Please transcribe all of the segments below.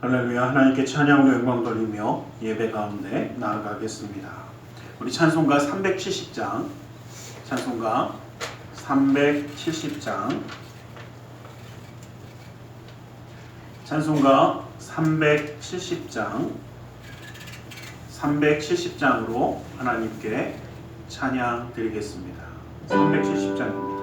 할렐루야. 하나님께 찬양으로 영광 돌리며 예배 가운데 나아가겠습니다. 우리 찬송가 370장, 찬송가 370장, 찬송가 370장, 370장으로 하나님께 찬양 드리겠습니다. 370장입니다.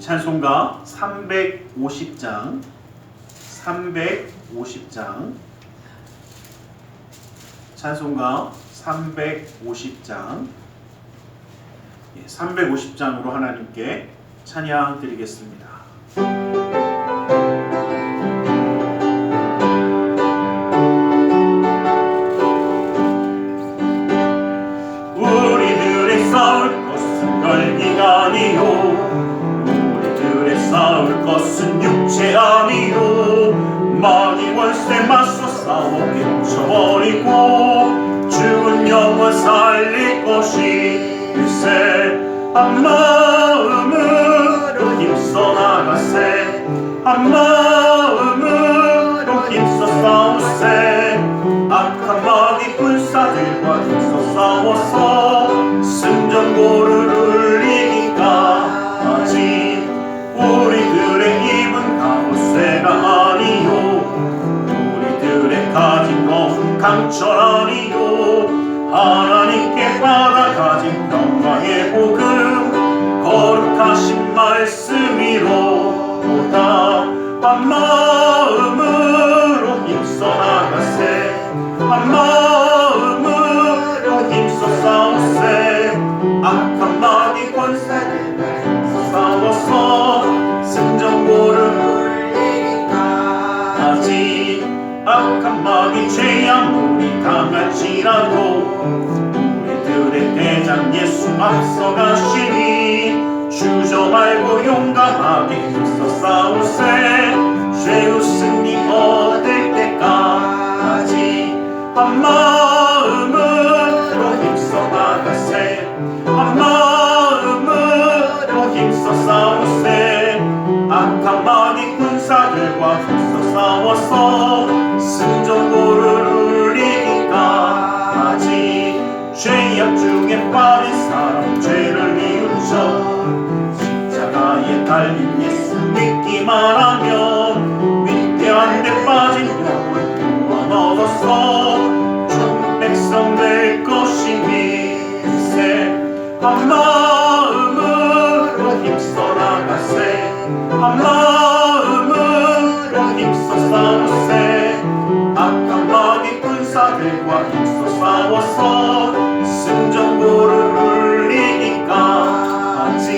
찬송가 350장, 350장, 찬송가 350장, 350장으로 하나님께 찬양 드리겠습니다. 우리들의 싸울 것은 열기가 아니요, 우리들의 싸울 싸울 것은 육체 아니요 마귀 권세 맞서 싸워 깨쳐버리고 죽은 영혼 살릴 것이 일세 한 마음으로 힘써 나가세 한 마음으로 힘써 싸우세 악한 마귀 군사들과 힘써 싸워서 승전고를 울리기까지 우리들의 입은 갑옷쇠가 아니요 우리들의 가진 건 강철 아니요 하나님께 받아가진 평강의 복음 거룩하신 말씀이로다 한 마음으로 힘써 나가세 한 마음으로 힘써 싸우세 악한 마귀 권세들과 힘써 싸워서 승전고를 울리기까지 악한 마귀 죄 아무리 당할지라도 우리들의 대장 예수 앞서가시니 주저 말고 용감하게 힘써 싸우세 죄의 승리 얻을 때까지 한 마음으로 힘써 나가세 한 마음으로 힘써 싸우세 악한 마귀 군사들과 힘써 싸워서 승전고를 울리기까지 죄악 중에 빠진 사람 죄를 이웃져 십자가에 달린 예수 믿기만 하면 위대한 데 빠진 영혼 구원 얻어서 전 백성 될 것임일세 한 마음으로 힘써 나가세 한 마음으로 힘써 싸우세 악한 마귀 군사들과 힘써 싸워서 승전고를 울리기까지.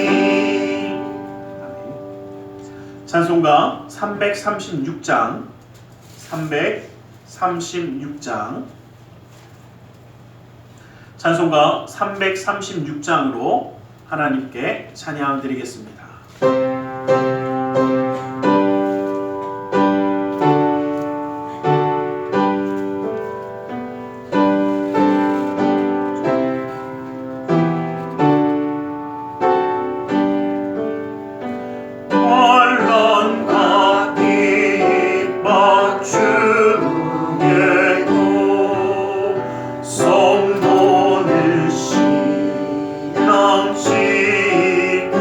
찬송가 336장 336장 찬송가 336장으로 하나님께 찬양 드리겠습니다. 성도는 신앙 지켰네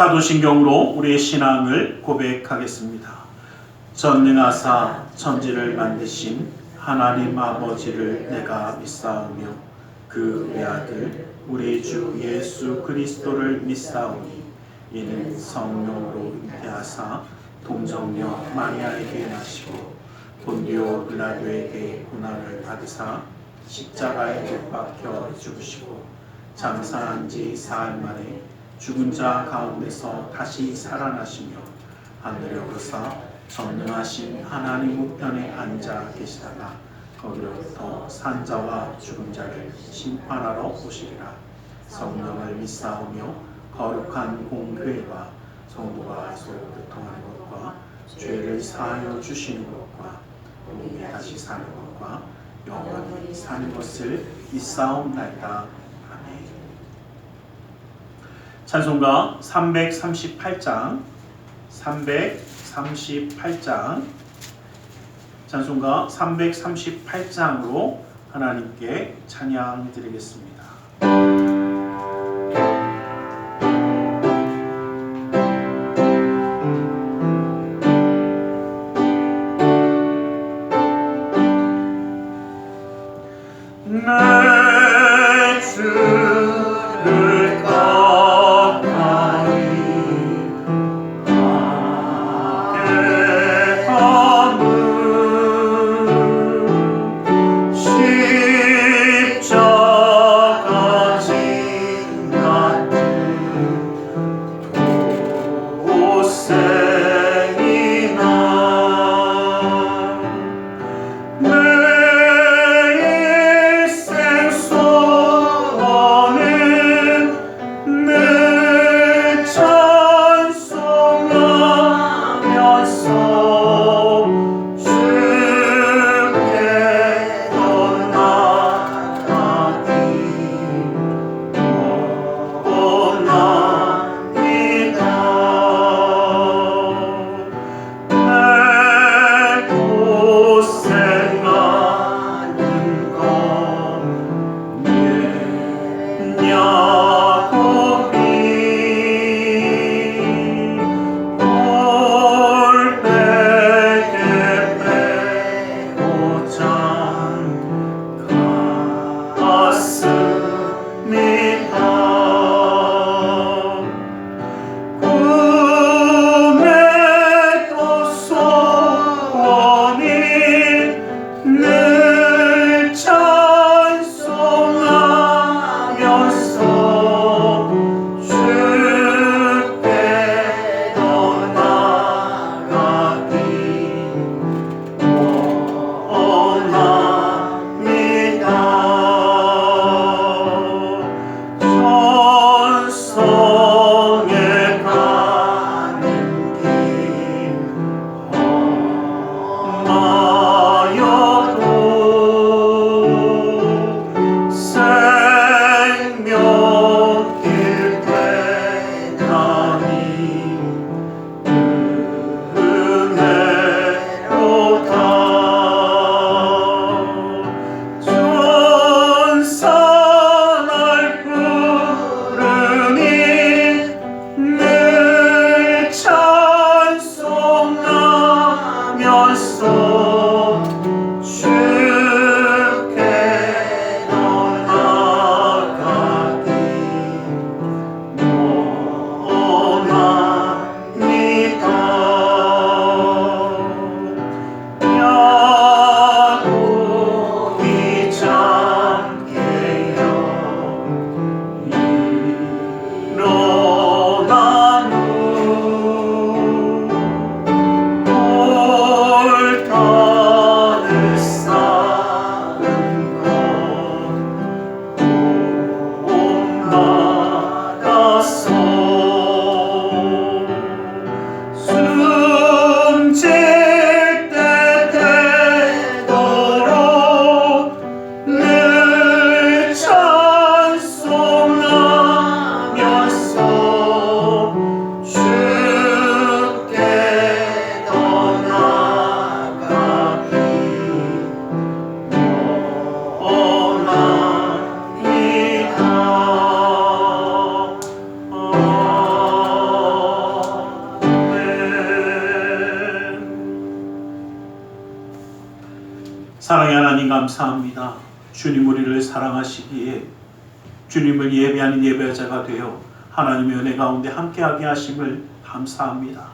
사도신경으로 우리의 신앙을 고백하겠습니다. 전능하사 천지를 만드신 하나님 아버지를 내가 믿사오며 그 외아들 우리 주 예수 그리스도를 믿사오니 이는 성령으로 잉태하사 동정녀 마리아에게 나시고 본디오 빌라도에게 고난을 받으사 십자가에 못 박혀 죽으시고 장사한 지 사흘 만에 죽은 자 가운데서 다시 살아나시며 하늘에 오르사 전능하신 하나님 우편에 앉아 계시다가 거기로부터 산자와 죽은 자를 심판하러 오시리라. 성령을 믿사오며 거룩한 공회와 성도가 서로 교통하는 것과 죄를 사하여 주시는 것과 몸이 다시 사는 것과 영원히 사는 것을 믿사옵나이다. 찬송가 338장 찬송가 338장으로 하나님께 찬양 드리겠습니다. 십자가 사랑의 하나님 감사합니다. 주님 우리를 사랑하시기에 주님을 예배하는 예배자가 되어 하나님의 은혜 가운데 함께하게 하심을 감사합니다.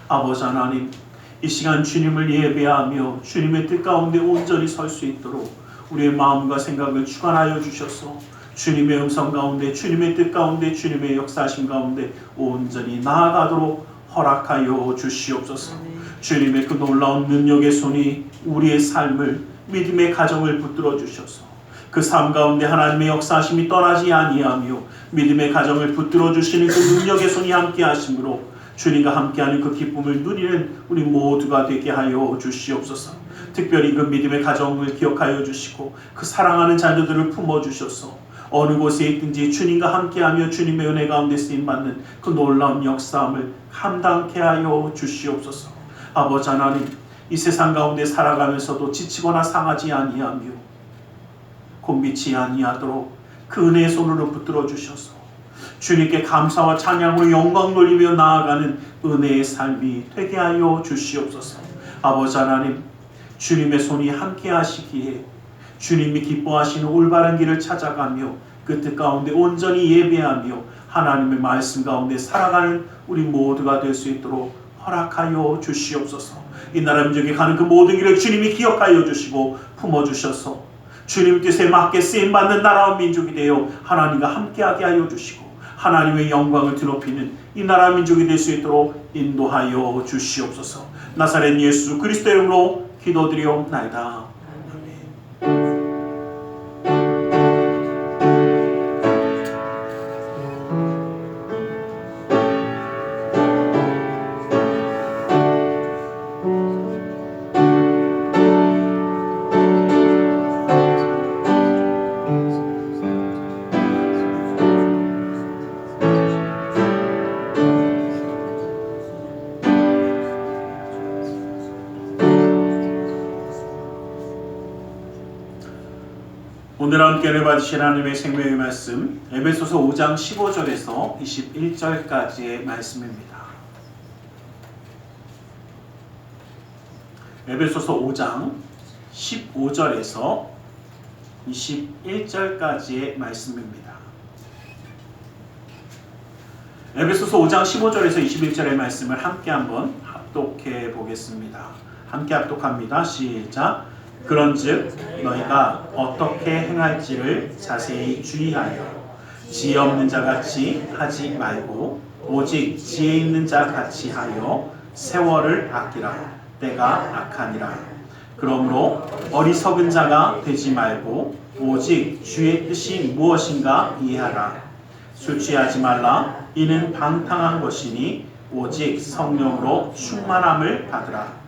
아버지 하나님, 이 시간 주님을 예배하며 주님의 뜻 가운데 온전히 설 수 있도록 우리의 마음과 생각을 주관하여 주셔서 주님의 음성 가운데, 주님의 뜻 가운데, 주님의 역사하심 가운데 온전히 나아가도록 허락하여 주시옵소서. 주님의 그 놀라운 능력의 손이 우리의 삶을, 믿음의 가정을 붙들어 주셔서 그 삶 가운데 하나님의 역사하심이 떠나지 아니하며 믿음의 가정을 붙들어 주시는 그 능력의 손이 함께 하심으로 주님과 함께하는 그 기쁨을 누리는 우리 모두가 되게 하여 주시옵소서. 특별히 그 믿음의 가정을 기억하여 주시고 그 사랑하는 자녀들을 품어주셔서 어느 곳에 있든지 주님과 함께하며 주님의 은혜 가운데 쓰임받는 그 놀라운 역사함을 감당케 하여 주시옵소서. 아버지 하나님, 이 세상 가운데 살아가면서도 지치거나 상하지 아니하며 곤비치 아니하도록 그 은혜의 손으로 붙들어 주셔서 주님께 감사와 찬양으로 영광 돌리며 나아가는 은혜의 삶이 되게 하여 주시옵소서. 아버지 하나님, 주님의 손이 함께 하시기에 주님이 기뻐하시는 올바른 길을 찾아가며 그 뜻 가운데 온전히 예배하며 하나님의 말씀 가운데 살아가는 우리 모두가 될 수 있도록 허락하여 주시옵소서. 이 나라 민족에 가는 그 모든 길을 주님이 기억하여 주시고 품어주셔서 주님 뜻에 맞게 쓰임받는 나라와 민족이 되어 하나님과 함께하게 하여 주시고 하나님의 영광을 드높이는 이 나라 민족이 될 수 있도록 인도하여 주시옵소서. 나사렛 예수 그리스도 이름으로 기도드리옵나이다. 오늘 함께 은혜 받으실 하나님의 생명의 말씀 에베소서 5장 15절에서 21절까지의 말씀입니다. 에베소서 5장 15절에서 21절까지의 말씀입니다. 에베소서 5장 15절에서 21절의 말씀을 함께 한번 합독해 보겠습니다. 함께 합독합니다. 시작. 그런즉 너희가 어떻게 행할지를 자세히 주의하여 지혜 없는 자같이 하지 말고 오직 지혜 있는 자같이 하여 세월을 아끼라. 때가 악하니라. 그러므로 어리석은 자가 되지 말고 오직 주의 뜻이 무엇인가 이해하라. 술 취하지 말라. 이는 방탕한 것이니 오직 성령으로 충만함을 받으라.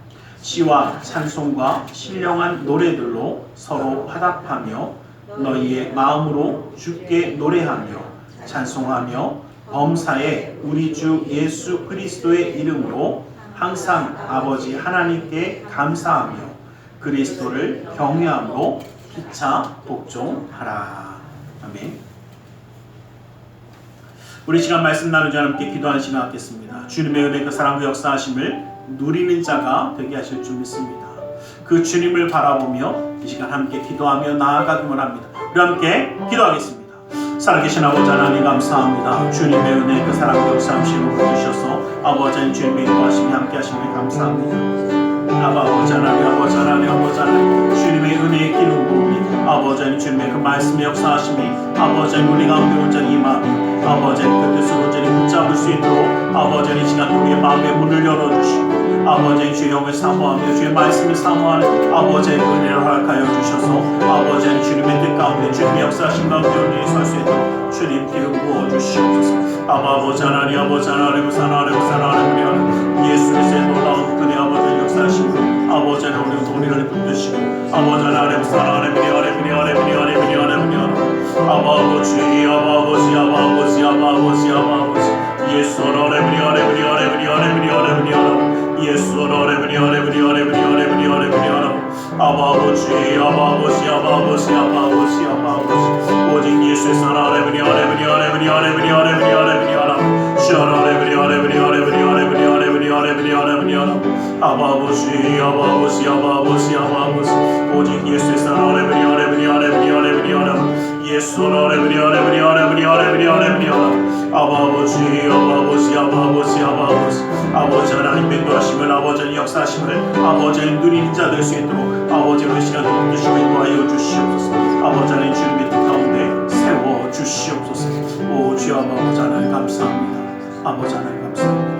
시와 찬송과 신령한 노래들로 서로 화답하며 너희의 마음으로 주께 노래하며 찬송하며 범사에 우리 주 예수 그리스도의 이름으로 항상 아버지 하나님께 감사하며 그리스도를 경외함으로 피차 복종하라. 아멘. 우리 시간 말씀 나누자 함께 기도하는 시간 갖겠습니다. 주님의 은혜 그 사랑과 역사하심을 누리는 자가 되게 하실 줄 믿습니다. 그 주님을 바라보며 이 시간 함께 기도하며 나아가기만 합니다. 우리 함께 기도하겠습니다. 살아계신 아버지 하나님 감사합니다. 주님의 은혜 그 사랑과 역사하심을 주셔서 아버지 하나님 주님의 인도하심이 함께 하심을 감사합니다. 아버지 하나님 아버지 하나님 아버지 하나님 주님의 은혜의 기름 부음이 아버지 하나님 주님의 그 말씀의 역사하심이 아버지 하나님 우리 가운데 온전히 임하며 아버지 하나님 그 뜻을 온전히 붙잡을 수 있도록 아버지 하나님 시간 우리의 마음의 문을 열어주시고 아버지 주의 영을 사모하며 주의 말씀을 사모하는 아버지의 은혜를 허락하여 주셔서 아버지 하나님 주님의 뜻 가운데 주님의 역사하신 가운데 우리의 설 수 있도록 주님 기름 부어주시옵소서. 아버지 하나님 아버지 하나님 하나님 예수 그리스도의 놀라운 그의 아버지의 역사하심으로 아버지 하나님 우리를 붙드시고 아버지 하나님 아버지 예수 오직 예수의 아버지 오직 예수의 사랑 예수 아버지 하나님 인도하심을 아버지 역사하심을 아버지 누리는 자 될 수 있도록 아버지 그 시간 붙드시고 인도하여 주시옵소서. 아버지 하나님 주님의 뜻 가운데 세워 주시옵소서. 오 주여 아버지 하나님 감사합니다. 아버지 하나님 감사합니다.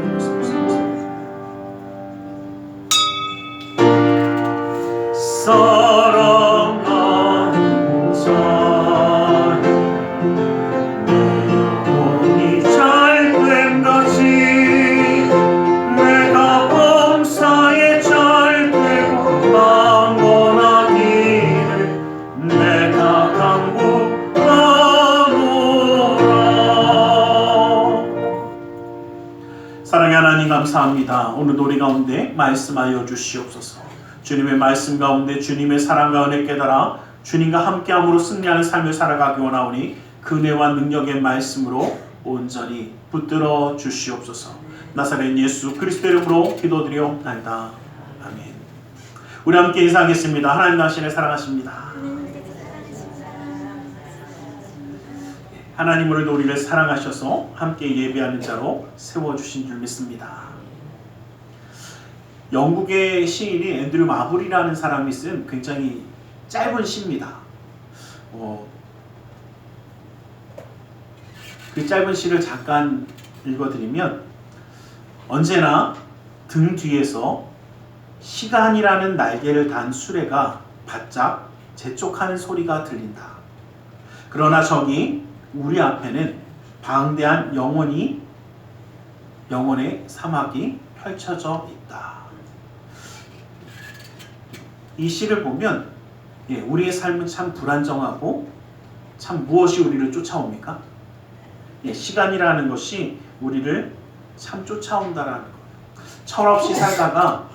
사랑하는 자 영혼이 잘됨 같이 내가 범사에 잘되고 강건하기를 내가 간구하노라. 사랑의 하나님 감사합니다. 오늘 우리 가운데 말씀하여 주시옵소서. 주님의 말씀 가운데 주님의 사랑과 은혜 깨달아 주님과 함께함으로 승리하는 삶을 살아가기 원하오니 그 은혜와 능력의 말씀으로 온전히 붙들어 주시옵소서. 나사렛 예수 그리스도의 이름으로 기도드리옵나이다. 아멘. 우리 함께 인사하겠습니다. 하나님 당신을 사랑하십니다. 하나님 오늘도 우리를 사랑하셔서 함께 예배하는 자로 세워주신 줄 믿습니다. 영국의 시인이 앤드류 마블이라는 사람이 쓴 굉장히 짧은 시입니다. 그 짧은 시를 잠깐 읽어드리면 언제나 등 뒤에서 시간이라는 날개를 단 수레가 바짝 재촉하는 소리가 들린다. 그러나 저기 우리 앞에는 방대한 영원의 사막이 펼쳐져 있다. 이 시를 보면 우리의 삶은 참 불안정하고 참 무엇이 우리를 쫓아옵니까? 시간이라는 것이 우리를 참 쫓아온다라는 거예요. 철없이 살다가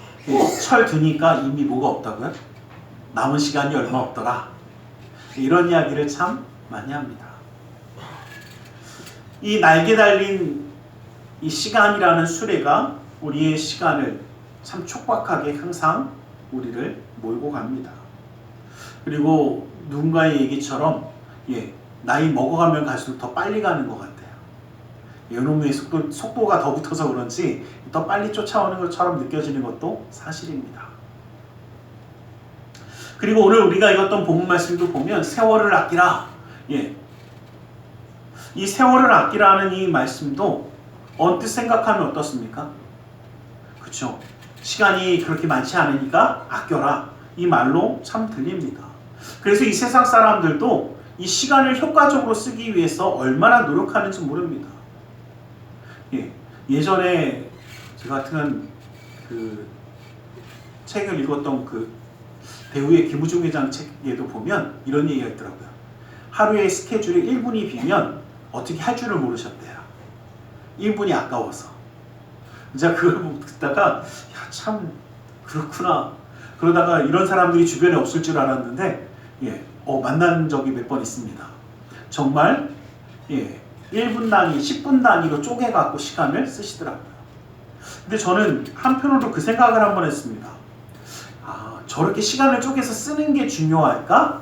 철 드니까 이미 뭐가 없다고요? 남은 시간이 얼마 없더라. 이런 이야기를 참 많이 합니다. 이 날개 달린 이 시간이라는 수레가 우리의 시간을 참 촉박하게 항상 우리를 몰고 갑니다. 그리고 누군가의 얘기처럼 나이 먹어가면 갈수록 더 빨리 가는 것 같아요. 요놈의 속도가 더 붙어서 그런지 더 빨리 쫓아오는 것처럼 느껴지는 것도 사실입니다. 그리고 오늘 우리가 읽었던 본문 말씀도 보면 세월을 아끼라. 이 세월을 아끼라는 이 말씀도 언뜻 생각하면 어떻습니까? 그렇죠. 시간이 그렇게 많지 않으니까 아껴라. 이 말로 참 들립니다. 그래서 이 세상 사람들도 이 시간을 효과적으로 쓰기 위해서 얼마나 노력하는지 모릅니다. 예전에 제가 같은 그 책을 읽었던 그 배우의 김우중 회장 책에도 보면 이런 얘기가 있더라고요. 하루의 스케줄이 1분이 비면 어떻게 할 줄을 모르셨대요. 1분이 아까워서. 제가 그걸 듣다가 참 그렇구나. 그러다가 이런 사람들이 주변에 없을 줄 알았는데 만난 적이 몇 번 있습니다. 정말 1분 단위, 10분 단위로 쪼개갖고 시간을 쓰시더라고요. 근데 저는 한편으로 그 생각을 한번 했습니다. 저렇게 시간을 쪼개서 쓰는 게 중요할까?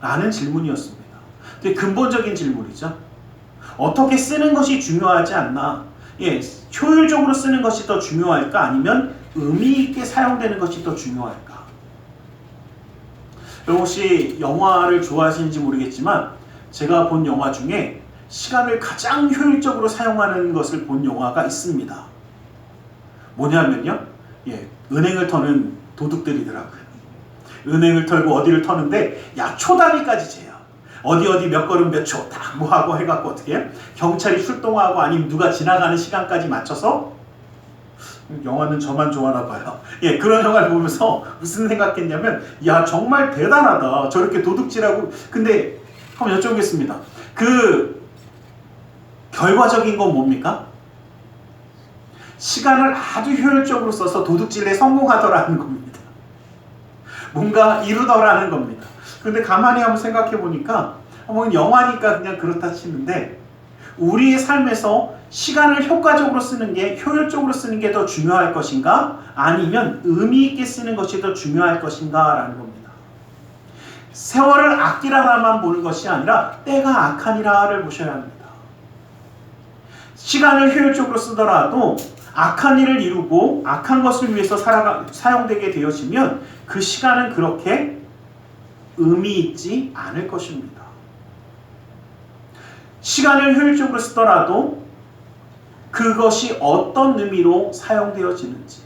라는 질문이었습니다. 되게 근본적인 질문이죠. 어떻게 쓰는 것이 중요하지 않나? 효율적으로 쓰는 것이 더 중요할까? 아니면 의미 있게 사용되는 것이 더 중요할까? 여러분 혹시 영화를 좋아하시는지 모르겠지만 제가 본 영화 중에 시간을 가장 효율적으로 사용하는 것을 본 영화가 있습니다. 뭐냐면요. 은행을 터는 도둑들이더라고요. 은행을 털고 어디를 터는데 초 단위까지 재요. 어디 몇 걸음 몇 초 딱 뭐 하고 해갖고 어떻게 해요? 경찰이 출동하고 아니면 누가 지나가는 시간까지 맞춰서 영화는 저만 좋아하나 봐요. 그런 영화를 보면서 무슨 생각했냐면 정말 대단하다. 저렇게 도둑질하고. 근데 한번 여쭤보겠습니다. 그 결과적인 건 뭡니까? 시간을 아주 효율적으로 써서 도둑질에 성공하더라는 겁니다. 뭔가 이루더라는 겁니다. 근데 가만히 한번 생각해 보니까 영화니까 그냥 그렇다 치는데 우리의 삶에서 시간을 효과적으로 쓰는 게, 효율적으로 쓰는 게 더 중요할 것인가? 아니면 의미 있게 쓰는 것이 더 중요할 것인가? 라는 겁니다. 세월을 아끼라만 보는 것이 아니라 때가 악하니라를 보셔야 합니다. 시간을 효율적으로 쓰더라도 악한 일을 이루고 악한 것을 위해서 사용되게 되어지면 그 시간은 그렇게 의미 있지 않을 것입니다. 시간을 효율적으로 쓰더라도 그것이 어떤 의미로 사용되어지는지,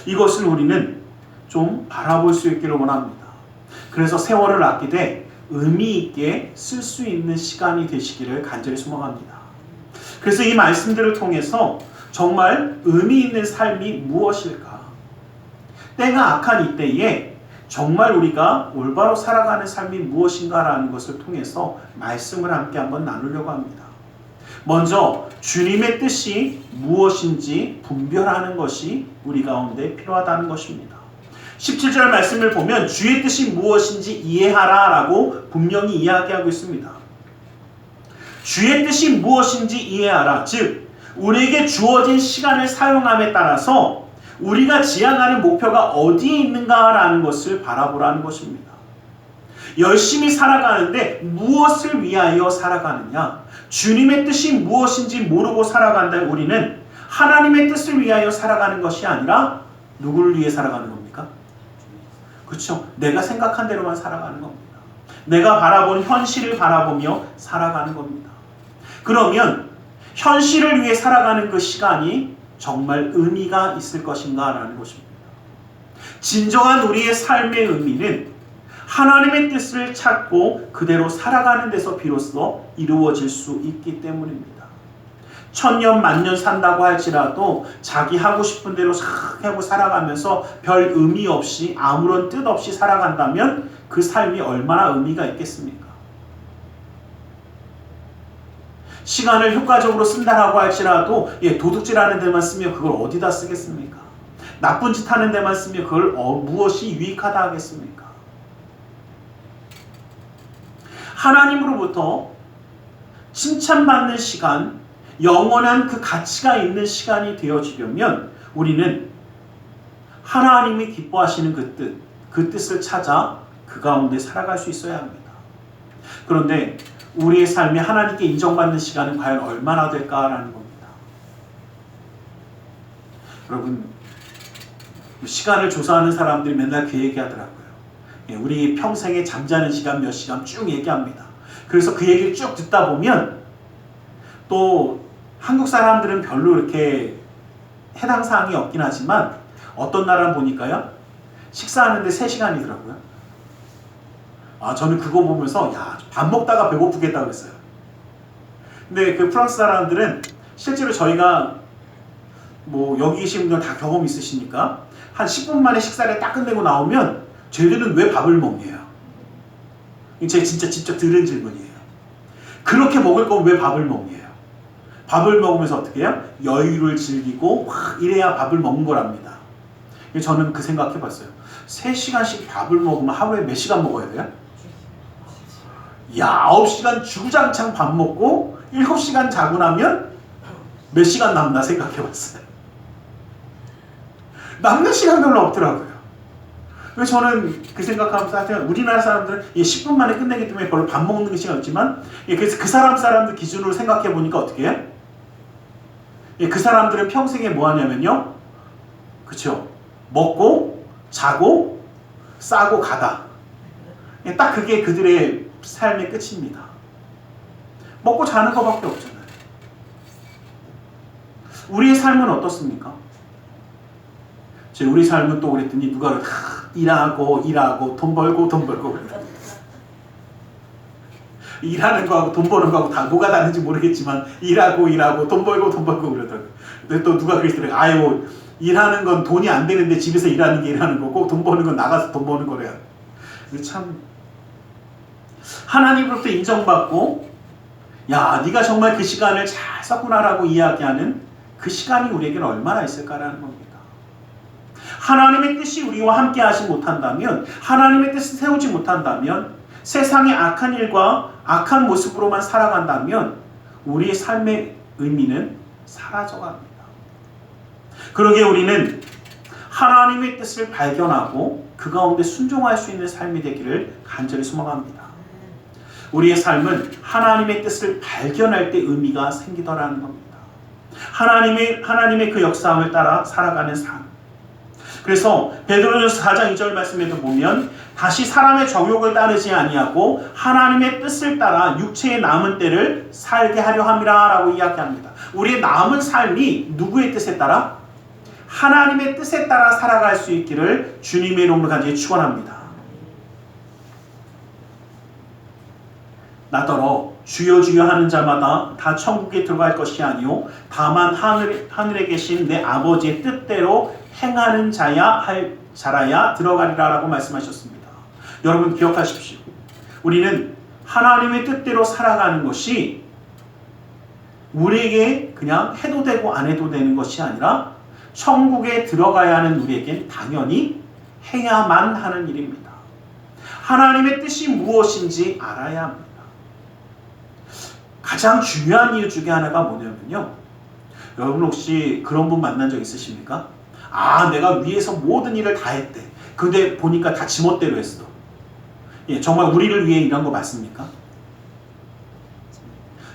이것을 우리는 좀 바라볼 수 있기를 원합니다. 그래서 세월을 아끼되 의미 있게 쓸 수 있는 시간이 되시기를 간절히 소망합니다. 그래서 이 말씀들을 통해서 정말 의미 있는 삶이 무엇일까? 때가 악한 이때에 정말 우리가 올바로 살아가는 삶이 무엇인가라는 것을 통해서 말씀을 함께 한번 나누려고 합니다. 먼저 주님의 뜻이 무엇인지 분별하는 것이 우리 가운데 필요하다는 것입니다. 17절 말씀을 보면 주의 뜻이 무엇인지 이해하라 라고 분명히 이야기하고 있습니다. 주의 뜻이 무엇인지 이해하라. 즉 우리에게 주어진 시간을 사용함에 따라서 우리가 지향하는 목표가 어디에 있는가라는 것을 바라보라는 것입니다. 열심히 살아가는데 무엇을 위하여 살아가느냐? 주님의 뜻이 무엇인지 모르고 살아간다. 우리는 하나님의 뜻을 위하여 살아가는 것이 아니라 누구를 위해 살아가는 겁니까? 그렇죠. 내가 생각한 대로만 살아가는 겁니다. 내가 바라본 현실을 바라보며 살아가는 겁니다. 그러면 현실을 위해 살아가는 그 시간이 정말 의미가 있을 것인가 라는 것입니다. 진정한 우리의 삶의 의미는 하나님의 뜻을 찾고 그대로 살아가는 데서 비로소 이루어질 수 있기 때문입니다. 1000년 만년 산다고 할지라도 자기 하고 싶은 대로 싹 하고 살아가면서 별 의미 없이 아무런 뜻 없이 살아간다면 그 삶이 얼마나 의미가 있겠습니까? 시간을 효과적으로 쓴다라고 할지라도 도둑질하는 데만 쓰면 그걸 어디다 쓰겠습니까? 나쁜 짓 하는 데만 쓰면 그걸 무엇이 유익하다 하겠습니까? 하나님으로부터 칭찬받는 시간, 영원한 그 가치가 있는 시간이 되어지려면 우리는 하나님이 기뻐하시는 그 뜻을 찾아 그 가운데 살아갈 수 있어야 합니다. 그런데 우리의 삶이 하나님께 인정받는 시간은 과연 얼마나 될까라는 겁니다. 여러분, 시간을 조사하는 사람들이 맨날 그 얘기하더라고요. 우리 평생에 잠자는 시간 몇 시간 쭉 얘기합니다. 그래서 그 얘기를 쭉 듣다 보면 또 한국 사람들은 별로 이렇게 해당 사항이 없긴 하지만 어떤 나라 보니까요, 식사하는데 3시간이더라고요. 저는 그거 보면서 밥 먹다가 배고프겠다 그랬어요. 근데 그 프랑스 사람들은 실제로 저희가 여기 계신 분들 다 경험 있으시니까 한 10분 만에 식사를 딱 끝내고 나오면 쟤들은 왜 밥을 먹냐요. 제가 진짜 직접 들은 질문이에요. 그렇게 먹을 거면 왜 밥을 먹냐요. 밥을 먹으면서 어떻게 해요? 여유를 즐기고 이래야 밥을 먹는 거랍니다. 저는 그 생각해봤어요. 3시간씩 밥을 먹으면 하루에 몇 시간 먹어야 돼요? 9시간 주구장창 밥 먹고 7시간 자고 나면 몇 시간 남나 생각해봤어요. 남는 시간 별로 없더라고요. 그래서 저는 그 생각하면서 우리나라 사람들은 10분 만에 끝내기 때문에 별로 밥 먹는 시간이 없지만 그래서 그 사람들 기준으로 생각해 보니까 어떻게 해요? 그 사람들은 평생에 뭐 하냐면요, 그쵸? 먹고 자고 싸고 가다. 딱 그게 그들의 삶의 끝입니다. 먹고 자는 것밖에 없잖아요. 우리의 삶은 어떻습니까? 우리 삶은 또 그랬더니 누가 일하고 돈 벌고 일하는 거하고 돈 버는 거하고 다 뭐가 다른지 모르겠지만 일하고 돈 벌고 그러더라고요. 근데 또 누가 그랬더라고요. 일하는 건 돈이 안 되는데 집에서 일하는 게 일하는 거고 돈 버는 건 나가서 돈 버는 거래요. 참 하나님으로부터 인정받고 네가 정말 그 시간을 잘 썼구나라고 이야기하는 그 시간이 우리에게는 얼마나 있을까라는 겁니다. 하나님의 뜻이 우리와 함께 하지 못한다면, 하나님의 뜻을 세우지 못한다면, 세상의 악한 일과 악한 모습으로만 살아간다면 우리의 삶의 의미는 사라져갑니다. 그러기에 우리는 하나님의 뜻을 발견하고 그 가운데 순종할 수 있는 삶이 되기를 간절히 소망합니다. 우리의 삶은 하나님의 뜻을 발견할 때 의미가 생기더라는 겁니다. 하나님의 그 역사함을 따라 살아가는 삶. 그래서 베드로전서 4장 2절 말씀에도 보면 다시 사람의 정욕을 따르지 아니하고 하나님의 뜻을 따라 육체의 남은 때를 살게 하려 함이라 라고 이야기합니다. 우리의 남은 삶이 누구의 뜻에 따라? 하나님의 뜻에 따라 살아갈 수 있기를 주님의 이름으로 간절히 축원합니다. 나더러 주여 주여 하는 자마다 다 천국에 들어갈 것이 아니요 다만 하늘에 계신 내 아버지의 뜻대로 행하는 자라야 들어가리라 라고 말씀하셨습니다. 여러분 기억하십시오. 우리는 하나님의 뜻대로 살아가는 것이 우리에게 그냥 해도 되고 안 해도 되는 것이 아니라 천국에 들어가야 하는 우리에겐 당연히 해야만 하는 일입니다. 하나님의 뜻이 무엇인지 알아야 합니다. 가장 중요한 이유 중에 하나가 뭐냐면요. 여러분 혹시 그런 분 만난 적 있으십니까? 내가 위해서 모든 일을 다 했대. 근데 보니까 다 지멋대로 했어. 정말 우리를 위해 일한 거 맞습니까?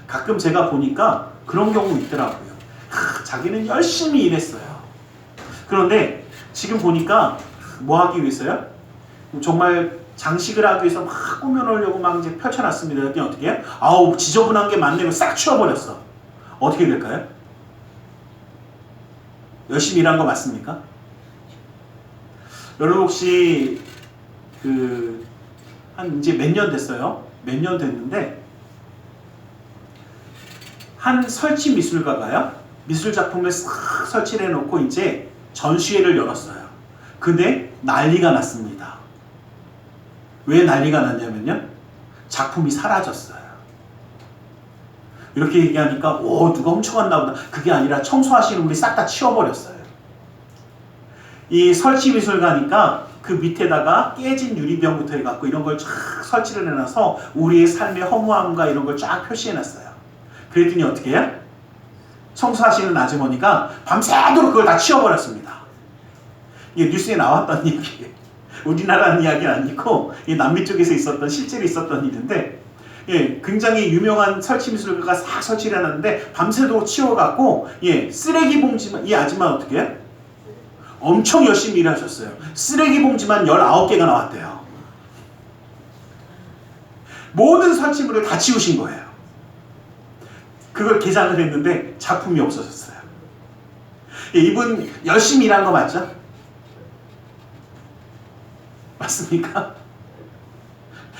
가끔 제가 보니까 그런 경우 있더라고요. 자기는 열심히 일했어요. 그런데 지금 보니까 뭐 하기 위해서요? 정말 장식을 하기 위해서 막 꾸며놓으려고 막 이제 펼쳐놨습니다. 그랬더니 어떻게 해요? 지저분한 게 많네. 싹 치워버렸어. 어떻게 될까요? 열심히 일한 거 맞습니까? 여러분 혹시 한 이제 몇 년 됐어요? 몇 년 됐는데 한 설치 미술가가요? 미술 작품을 싹 설치를 해놓고 이제 전시회를 열었어요. 근데 난리가 났습니다. 왜 난리가 났냐면요. 작품이 사라졌어요. 이렇게 얘기하니까 누가 훔쳐갔나 보다. 그게 아니라 청소하시는 분이 싹 다 치워버렸어요. 이 설치 미술가니까 그 밑에다가 깨진 유리병부터 해갖고 이런 걸 쫙 설치를 해놔서 우리의 삶의 허무함과 이런 걸 쫙 표시해놨어요. 그랬더니 어떻게 해요? 청소하시는 아주머니가 밤새도록 그걸 다 치워버렸습니다. 이게 뉴스에 나왔던 얘기예요. 우리나라 이야기는 아니고 남미 쪽에서 실제로 있었던 일인데 굉장히 유명한 설치 미술가가 싹 설치를 해놨는데 밤새도록 치워갖고 쓰레기 봉지만 이 아줌마는 어떻게 해요? 엄청 열심히 일하셨어요. 쓰레기 봉지만 19개가 나왔대요. 모든 설치물을 다 치우신 거예요. 그걸 개장을 했는데 작품이 없어졌어요. 이분 열심히 일한 거 맞죠? 맞습니까?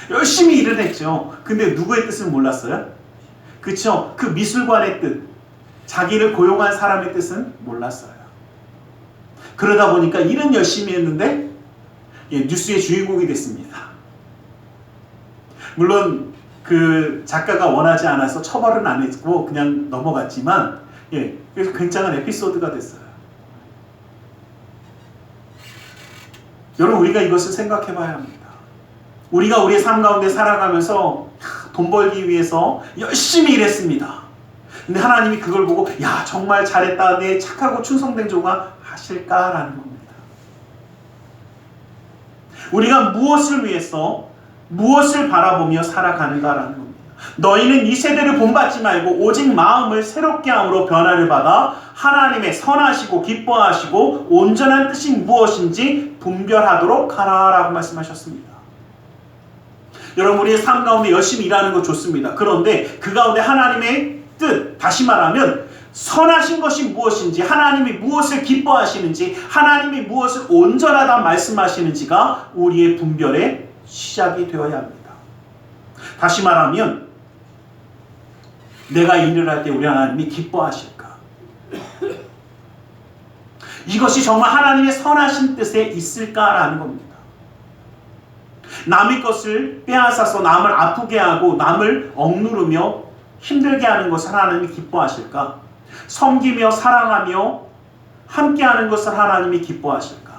열심히 일을 했죠. 근데 누구의 뜻을 몰랐어요? 그쵸? 그 미술관의 뜻, 자기를 고용한 사람의 뜻은 몰랐어요. 그러다 보니까 일은 열심히 했는데 뉴스의 주인공이 됐습니다. 물론 그 작가가 원하지 않아서 처벌은 안 했고 그냥 넘어갔지만 그래서 굉장한 에피소드가 됐어요. 여러분 우리가 이것을 생각해 봐야 합니다. 우리가 우리의 삶 가운데 살아가면서 돈 벌기 위해서 열심히 일했습니다. 근데 하나님이 그걸 보고 정말 잘했다. 내 착하고 충성된 종아 하실까라는 겁니다. 우리가 무엇을 위해서 무엇을 바라보며 살아가는가라는 겁니다. 너희는 이 세대를 본받지 말고 오직 마음을 새롭게 함으로 변화를 받아 하나님의 선하시고 기뻐하시고 온전한 뜻이 무엇인지 분별하도록 하라라고 말씀하셨습니다. 여러분 우리의 삶 가운데 열심히 일하는 거 좋습니다. 그런데 그 가운데 하나님의 뜻, 다시 말하면 선하신 것이 무엇인지, 하나님이 무엇을 기뻐하시는지, 하나님이 무엇을 온전하다 말씀하시는지가 우리의 분별의 시작이 되어야 합니다. 다시 말하면 내가 일을 할 때 우리 하나님이 기뻐하실까? 이것이 정말 하나님의 선하신 뜻에 있을까라는 겁니다. 남의 것을 빼앗아서 남을 아프게 하고 남을 억누르며 힘들게 하는 것을 하나님이 기뻐하실까? 섬기며 사랑하며 함께하는 것을 하나님이 기뻐하실까?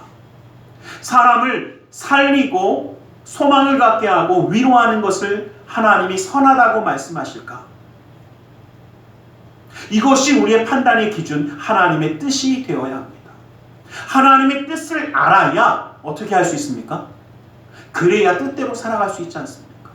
사람을 살리고 소망을 갖게 하고 위로하는 것을 하나님이 선하다고 말씀하실까? 이것이 우리의 판단의 기준, 하나님의 뜻이 되어야 합니다. 하나님의 뜻을 알아야 어떻게 할 수 있습니까? 그래야 뜻대로 살아갈 수 있지 않습니까?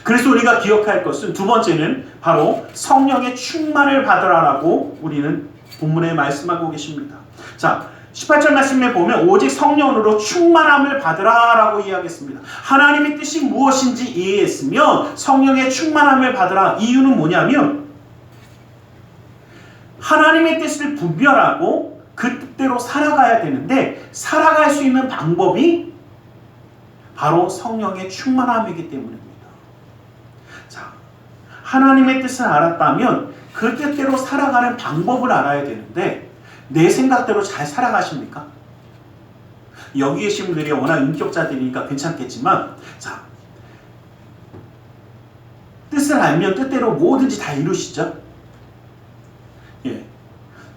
그래서 우리가 기억할 것은 두 번째는 바로 성령의 충만을 받으라라고 우리는 본문에 말씀하고 계십니다. 자, 18절 말씀에 보면 오직 성령으로 충만함을 받으라라고 이야기했습니다. 하나님의 뜻이 무엇인지 이해했으면 성령의 충만함을 받으라. 이유는 뭐냐면 하나님의 뜻을 분별하고 그 뜻대로 살아가야 되는데 살아갈 수 있는 방법이 바로 성령의 충만함이기 때문입니다. 자, 하나님의 뜻을 알았다면 그 뜻대로 살아가는 방법을 알아야 되는데 내 생각대로 잘 살아가십니까? 여기 계신 분들이 워낙 인격자들이니까 괜찮겠지만, 자, 뜻을 알면 뜻대로 뭐든지 다 이루시죠? 예,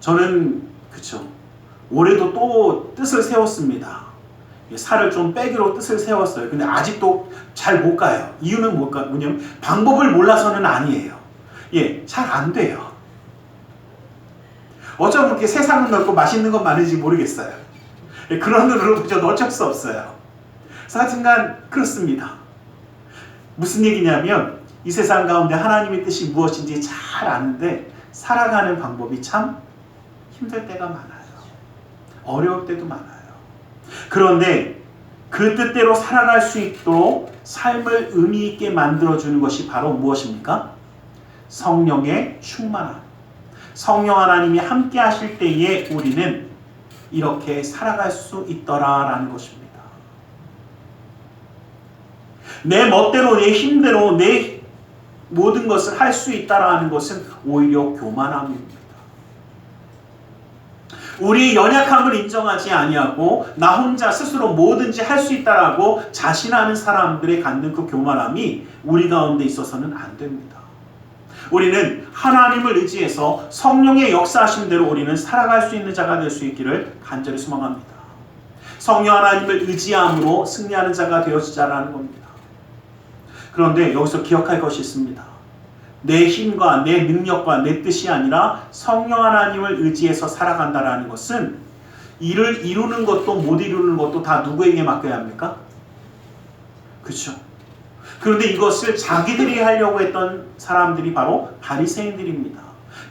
저는 그쵸, 올해도 또 뜻을 세웠습니다. 살을 좀 빼기로 뜻을 세웠어요. 근데 아직도 잘 못 가요. 이유는 뭐냐면 방법을 몰라서는 아니에요. 예, 잘 안 돼요. 어쩌면 그렇게 세상은 넓고 맛있는 건 많은지 모르겠어요. 예, 그런 눈으로 보셔도 어쩔 수 없어요. 그래서 하여튼간 그렇습니다. 무슨 얘기냐면 이 세상 가운데 하나님의 뜻이 무엇인지 잘 아는데 살아가는 방법이 참 힘들 때가 많아요. 어려울 때도 많아요. 그런데 그 뜻대로 살아갈 수 있도록 삶을 의미 있게 만들어주는 것이 바로 무엇입니까? 성령의 충만함. 성령 하나님이 함께 하실 때에 우리는 이렇게 살아갈 수 있더라라는 것입니다. 내 멋대로, 내 힘대로, 내 모든 것을 할 수 있다라는 것은 오히려 교만함입니다. 우리의 연약함을 인정하지 아니하고 나 혼자 스스로 뭐든지 할 수 있다라고 자신하는 사람들의 갖는 그 교만함이 우리 가운데 있어서는 안 됩니다. 우리는 하나님을 의지해서 성령의 역사하심대로 우리는 살아갈 수 있는 자가 될 수 있기를 간절히 소망합니다. 성령 하나님을 의지함으로 승리하는 자가 되어지자라는 겁니다. 그런데 여기서 기억할 것이 있습니다. 내 힘과 내 능력과 내 뜻이 아니라 성령 하나님을 의지해서 살아간다라는 것은 이를 이루는 것도 못 이루는 것도 다 누구에게 맡겨야 합니까? 그렇죠. 그런데 이것을 자기들이 하려고 했던 사람들이 바로 바리새인들입니다.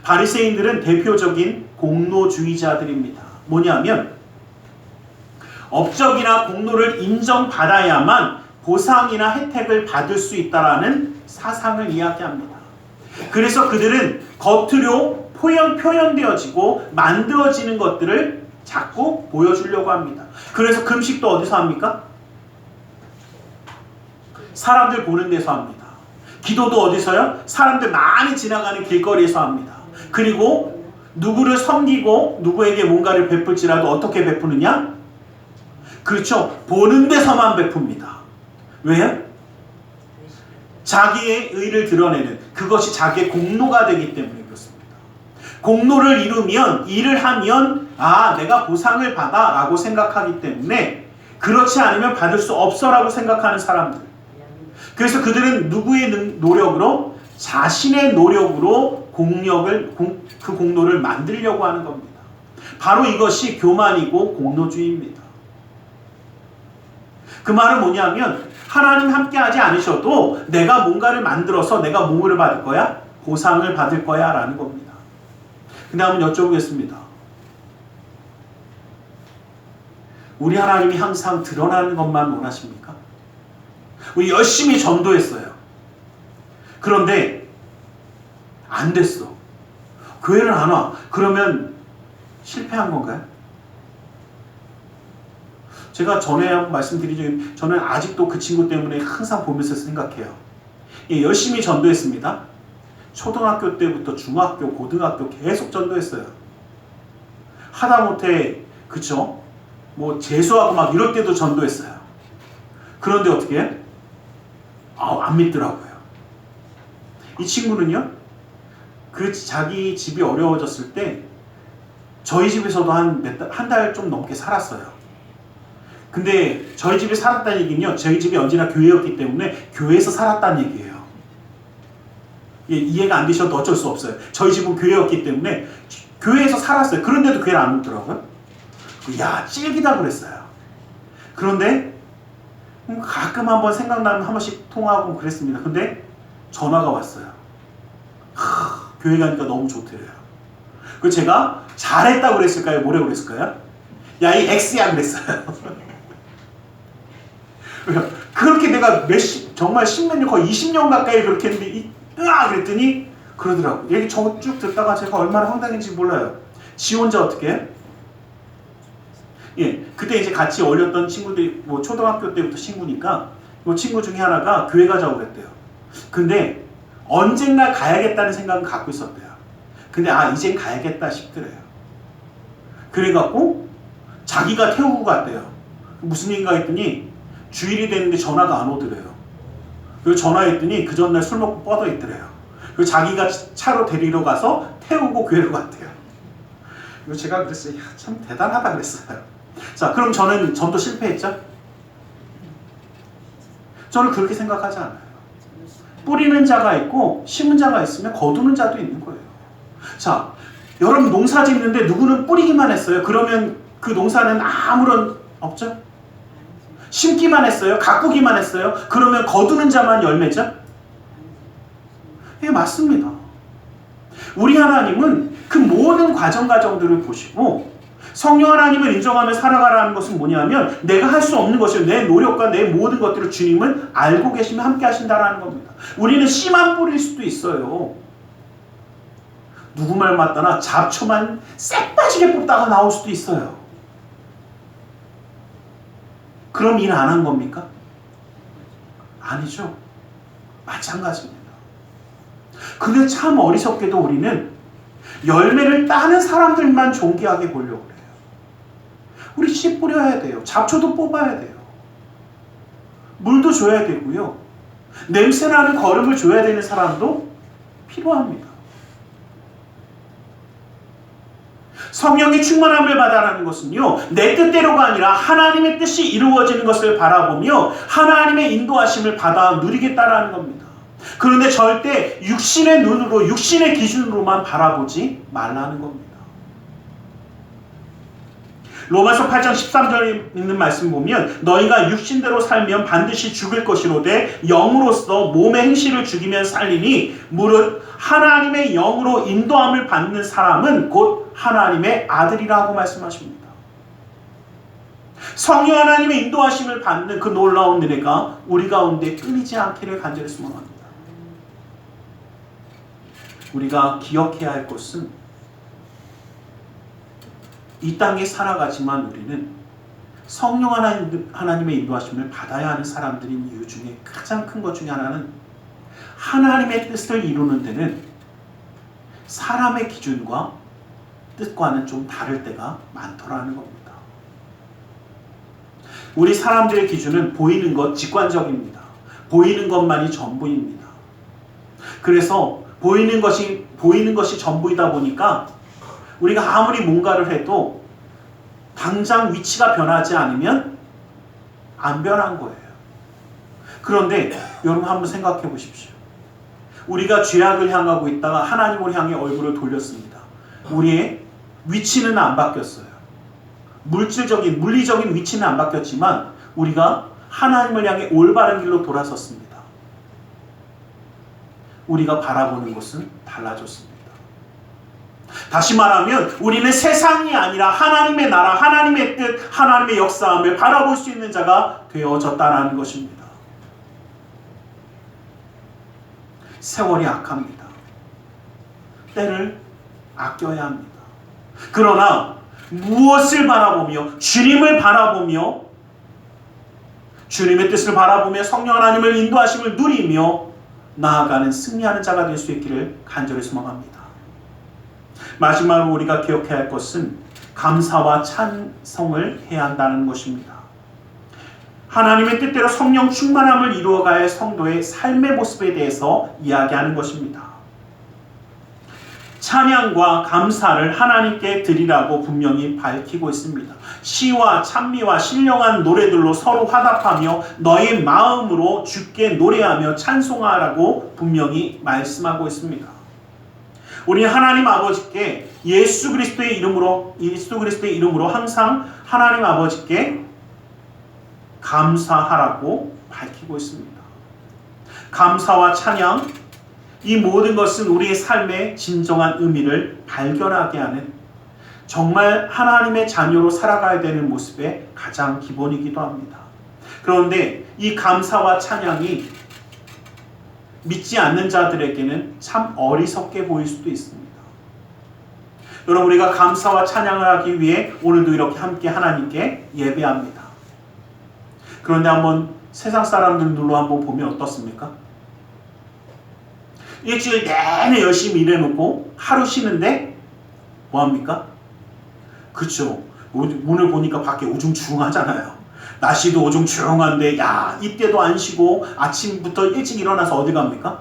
바리새인들은 대표적인 공로주의자들입니다. 뭐냐면 업적이나 공로를 인정받아야만 보상이나 혜택을 받을 수 있다라는 사상을 이야기합니다. 그래서 그들은 겉으로 표현되어지고 만들어지는 것들을 자꾸 보여주려고 합니다. 그래서 금식도 어디서 합니까? 사람들 보는 데서 합니다. 기도도 어디서요? 사람들 많이 지나가는 길거리에서 합니다. 그리고 누구를 섬기고 누구에게 뭔가를 베풀지라도 어떻게 베푸느냐? 그렇죠. 보는 데서만 베풉니다. 왜요? 자기의 의를 드러내는 그것이 자기의 공로가 되기 때문에 그렇습니다. 공로를 이루면, 일을 하면 내가 보상을 받아 라고 생각하기 때문에 그렇지 않으면 받을 수 없어 라고 생각하는 사람들. 그래서 그들은 누구의 노력으로? 자신의 노력으로 그 공로를 만들려고 하는 겁니다. 바로 이것이 교만이고 공로주의입니다. 그 말은 뭐냐면 하나님 함께 하지 않으셔도 내가 뭔가를 만들어서 내가 뭐를 받을 거야? 보상을 받을 거야 라는 겁니다. 근데 한번 여쭤보겠습니다. 우리 하나님이 항상 드러나는 것만 원하십니까? 우리 열심히 전도했어요. 그런데 안 됐어. 교회는 안 와. 그러면 실패한 건가요? 제가 전에 말씀드리죠. 저는 아직도 그 친구 때문에 항상 보면서 생각해요. 열심히 전도했습니다. 초등학교 때부터 중학교, 고등학교 계속 전도했어요. 하다못해 그쵸? 뭐 재수하고 막 이럴 때도 전도했어요. 그런데 어떻게 해? 안 믿더라고요. 이 친구는요, 자기 집이 어려워졌을 때 저희 집에서도 한 달 좀 넘게 살았어요. 근데 저희 집에 살았다는 얘기는요, 저희 집이 언제나 교회였기 때문에 교회에서 살았다는 얘기예요. 이해가 안 되셔도 어쩔 수 없어요. 저희 집은 교회였기 때문에 교회에서 살았어요. 그런데도 교회를 안 오더라고요. 야, 찔기다 그랬어요. 그런데 가끔 한번 생각나면 한 번씩 통화하고 그랬습니다. 근데 전화가 왔어요. 교회 가니까 너무 좋더래요. 그 제가 잘했다고 그랬을까요? 뭐라고 그랬을까요? 야, 이 X야 그랬어요. 그렇게 내가 정말 10몇 년, 거의 20년 가까이 그렇게 했는데 그랬더니 그러더라고. 얘기 쭉 듣다가 제가 얼마나 황당했는지 몰라요. 지 혼자 어떻게 해? 예, 그때 이제 같이 어렸던 친구들이 뭐 초등학교 때부터 친구니까 그 친구 중에 하나가 교회 가자고 그랬대요. 근데 언젠가 가야겠다는 생각은 갖고 있었대요. 근데 이젠 가야겠다 싶더래요. 그래갖고 자기가 태우고 갔대요. 무슨 얘기인가 했더니 주일이 됐는데 전화가 안 오더래요. 그리고 전화했더니 그 전날 술 먹고 뻗어 있더래요. 그리고 자기가 차로 데리러 가서 태우고 교회로 갔대요. 그리고 제가 그랬어요. 야, 참 대단하다 그랬어요. 자, 그럼 전도 실패했죠? 저는 그렇게 생각하지 않아요. 뿌리는 자가 있고 심은 자가 있으면 거두는 자도 있는 거예요. 자, 여러분 농사 짓는데 누구는 뿌리기만 했어요. 그러면 그 농사는 아무런 없죠? 심기만 했어요. 가꾸기만 했어요. 그러면 거두는 자만 열매죠? 예, 맞습니다. 우리 하나님은 그 모든 과정들을 보시고 성령 하나님을 인정하며 살아가라는 것은 뭐냐면 내가 할 수 없는 것이요. 내 노력과 내 모든 것들을 주님은 알고 계시며 함께 하신다라는 겁니다. 우리는 씨만 뿌릴 수도 있어요. 누구 말 맞다나 잡초만 쎄 빠지게 뽑다가 나올 수도 있어요. 그럼 일 안 한 겁니까? 아니죠. 마찬가지입니다. 근데 참 어리석게도 우리는 열매를 따는 사람들만 존귀하게 보려고 그래요. 우리 씨 뿌려야 돼요. 잡초도 뽑아야 돼요. 물도 줘야 되고요. 냄새나는 거름을 줘야 되는 사람도 필요합니다. 성령의 충만함을 받아라는 것은요, 내 뜻대로가 아니라 하나님의 뜻이 이루어지는 것을 바라보며 하나님의 인도하심을 받아 누리겠다라는 겁니다. 그런데 절대 육신의 눈으로, 육신의 기준으로만 바라보지 말라는 겁니다. 로마서 8장 13절에 있는 말씀 보면 너희가 육신대로 살면 반드시 죽을 것이로되 영으로서 몸의 행실을 죽이면 살리니 무릇 하나님의 영으로 인도함을 받는 사람은 곧 하나님의 아들이라고 말씀하십니다. 성령 하나님의 인도하심을 받는 그 놀라운 은혜가 우리 가운데 끊이지 않기를 간절히 소망합니다. 우리가 기억해야 할 것은 이 땅에 살아가지만 우리는 성령 하나님의 인도하심을 받아야 하는 사람들인 이유 중에 가장 큰 것 중에 하나는 하나님의 뜻을 이루는 데는 사람의 기준과 뜻과는 좀 다를 때가 많더라는 겁니다. 우리 사람들의 기준은 보이는 것, 직관적입니다. 보이는 것만이 전부입니다. 그래서 보이는 것이 전부이다 보니까 우리가 아무리 뭔가를 해도 당장 위치가 변하지 않으면 안 변한 거예요. 그런데 여러분 한번 생각해 보십시오. 우리가 죄악을 향하고 있다가 하나님을 향해 얼굴을 돌렸습니다. 우리의 위치는 안 바뀌었어요. 물리적인 위치는 안 바뀌었지만 우리가 하나님을 향해 올바른 길로 돌아섰습니다. 우리가 바라보는 것은 달라졌습니다. 다시 말하면 우리는 세상이 아니라 하나님의 나라, 하나님의 뜻, 하나님의 역사함을 바라볼 수 있는 자가 되어졌다는 것입니다. 세월이 악합니다. 때를 아껴야 합니다. 그러나 무엇을 바라보며 주님을 바라보며 주님의 뜻을 바라보며 성령 하나님을 인도하심을 누리며 나아가는 승리하는 자가 될 수 있기를 간절히 소망합니다. 마지막으로 우리가 기억해야 할 것은 감사와 찬송을 해야 한다는 것입니다. 하나님의 뜻대로 성령 충만함을 이루어가야 할 성도의 삶의 모습에 대해서 이야기하는 것입니다. 찬양과 감사를 하나님께 드리라고 분명히 밝히고 있습니다. 시와 찬미와 신령한 노래들로 서로 화답하며 너의 마음으로 주께 노래하며 찬송하라고 분명히 말씀하고 있습니다. 우리는 하나님 아버지께 예수 그리스도의 이름으로 항상 하나님 아버지께 감사하라고 밝히고 있습니다. 감사와 찬양, 이 모든 것은 우리의 삶의 진정한 의미를 발견하게 하는, 정말 하나님의 자녀로 살아가야 되는 모습의 가장 기본이기도 합니다. 그런데 이 감사와 찬양이 믿지 않는 자들에게는 참 어리석게 보일 수도 있습니다. 여러분, 우리가 감사와 찬양을 하기 위해 오늘도 이렇게 함께 하나님께 예배합니다. 그런데 한번 세상 사람들로 한번 보면 어떻습니까? 일주일 내내 열심히 일해놓고 하루 쉬는데 뭐합니까? 그쵸, 문을 보니까 밖에 우중충하잖아요. 날씨도 우중충한데 야, 이때도 안 쉬고 아침부터 일찍 일어나서 어디 갑니까?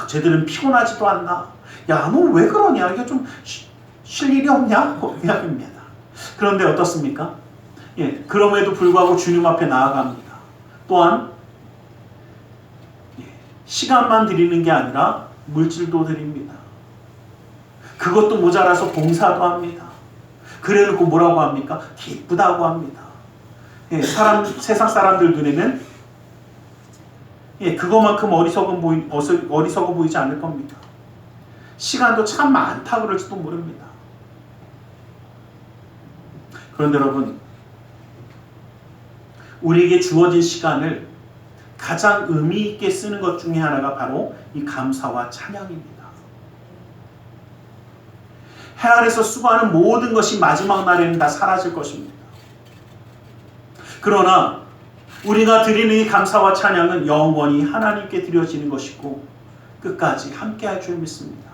쟤들은 피곤하지도 않나? 야, 너 왜 그러냐? 이게 좀 쉴 일이 없냐? 이야기입니다. 그런데 어떻습니까? 그럼에도 불구하고 주님 앞에 나아갑니다. 또한 시간만 드리는 게 아니라 물질도 드립니다. 그것도 모자라서 봉사도 합니다. 그래놓고 뭐라고 합니까? 기쁘다고 합니다. 세상 사람들 눈에는 그거만큼 어리석어 보이지 않을 겁니다. 시간도 참 많다 그럴지도 모릅니다. 그런데 여러분, 우리에게 주어진 시간을 가장 의미 있게 쓰는 것 중에 하나가 바로 이 감사와 찬양입니다. 해 아래서 수고하는 모든 것이 마지막 날에는 다 사라질 것입니다. 그러나 우리가 드리는 이 감사와 찬양은 영원히 하나님께 드려지는 것이고 끝까지 함께할 줄 믿습니다.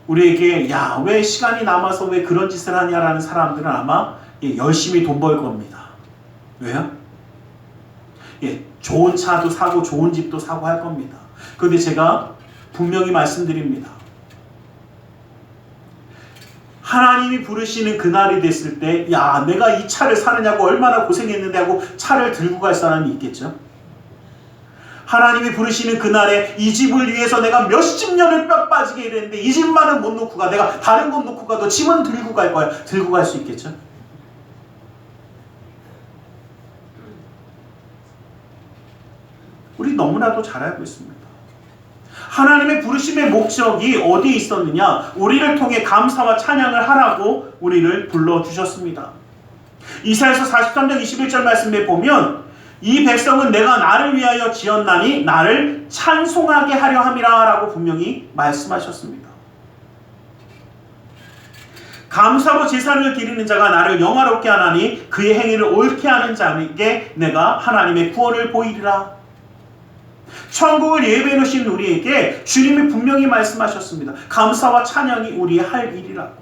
우리에게 야, 왜 시간이 남아서 왜 그런 짓을 하냐라는 사람들은 아마 열심히 돈 벌 겁니다. 왜요? 좋은 차도 사고 좋은 집도 사고 할 겁니다. 그런데 제가 분명히 말씀드립니다. 하나님이 부르시는 그날이 됐을 때, 야, 내가 이 차를 사느냐고 얼마나 고생했는데 하고 차를 들고 갈 사람이 있겠죠? 하나님이 부르시는 그날에 이 집을 위해서 내가 몇십 년을 뼈 빠지게 일했는데 이 집만은 못 놓고 가. 내가 다른 곳 놓고 가도 집은 들고 갈 거야. 들고 갈 수 있겠죠? 우리 너무나도 잘 알고 있습니다. 하나님의 부르심의 목적이 어디에 있었느냐? 우리를 통해 감사와 찬양을 하라고 우리를 불러주셨습니다. 이사야서 43장 21절 말씀에 보면 이 백성은 내가 나를 위하여 지었나니 나를 찬송하게 하려 함이라 라고 분명히 말씀하셨습니다. 감사로 제사를 드리는 자가 나를 영화롭게 하나니 그의 행위를 옳게 하는 자에게 내가 하나님의 구원을 보이리라. 천국을 예배해 놓으신 우리에게 주님이 분명히 말씀하셨습니다. 감사와 찬양이 우리의 할 일이라고.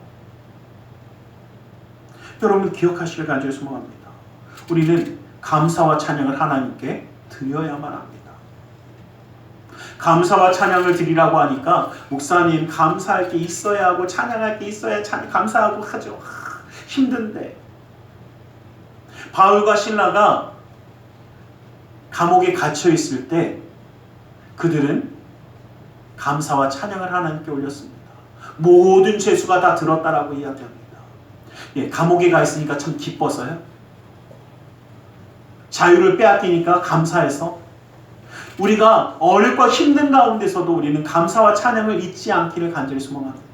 여러분 기억하시길 간절히 소망합니다. 우리는 감사와 찬양을 하나님께 드려야만 합니다. 감사와 찬양을 드리라고 하니까 목사님 감사할 게 있어야 하고 찬양할 게 있어야 감사하고 하죠. 힘든데. 바울과 실라가 감옥에 갇혀 있을 때 그들은 감사와 찬양을 하나님께 올렸습니다. 모든 죄수가 다 들었다라고 이야기합니다. 감옥에 가 있으니까 참 기뻐서요. 자유를 빼앗기니까 감사해서. 우리가 어렵고 힘든 가운데서도 우리는 감사와 찬양을 잊지 않기를 간절히 소망합니다.